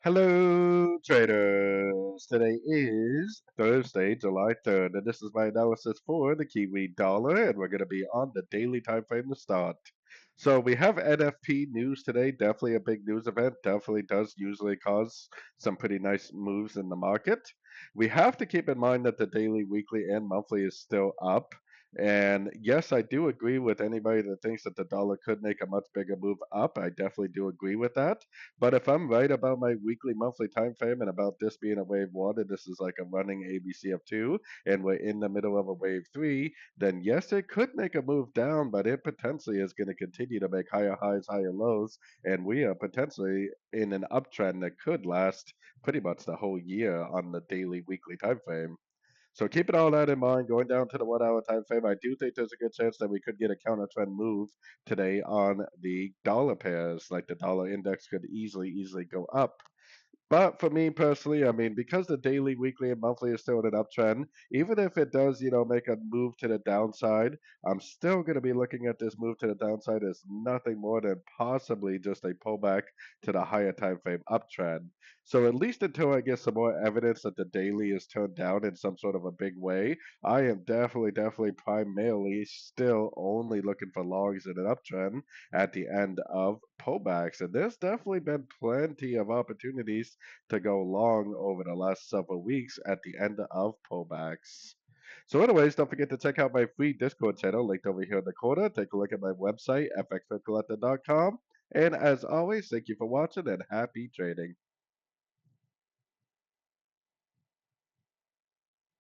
Hello, traders. Today is Thursday, July 3rd, and this is my analysis for the Kiwi dollar, and we're going to be on the daily time frame to start. So we have NFP news today, definitely a big news event, definitely does usually cause some pretty nice moves in the market. We have to keep in mind that the daily, weekly, and monthly is still up. And yes, I do agree with anybody that thinks that the dollar could make a much bigger move up. I definitely do agree with that. But if I'm right about my weekly, monthly time frame and about this being a wave one, and this is like a running ABC of two, and we're in the middle of a wave three, then yes, it could make a move down, but it potentially is going to continue to make higher highs, higher lows, and we are potentially in an uptrend that could last pretty much the whole year on the daily, weekly time frame. So keeping all that in mind, going down to the 1 hour time frame, I do think there's a good chance that we could get a counter trend move today on the dollar pairs. Like the dollar index could easily go up. But for me personally, I mean, because the daily, weekly, and monthly is still in an uptrend, even if it does, make a move to the downside, I'm still going to be looking at this move to the downside as nothing more than possibly just a pullback to the higher time frame uptrend. So at least until I get some more evidence that the daily is turned down in some sort of a big way, I am definitely primarily still only looking for longs in an uptrend at the end of pullbacks. And there's definitely been plenty of opportunities to go long over the last several weeks at the end of pullbacks. So, anyways, don't forget to check out my free Discord channel linked over here in the corner. Take a look at my website, fxpipcollector.com. And as always, thank you for watching and happy trading.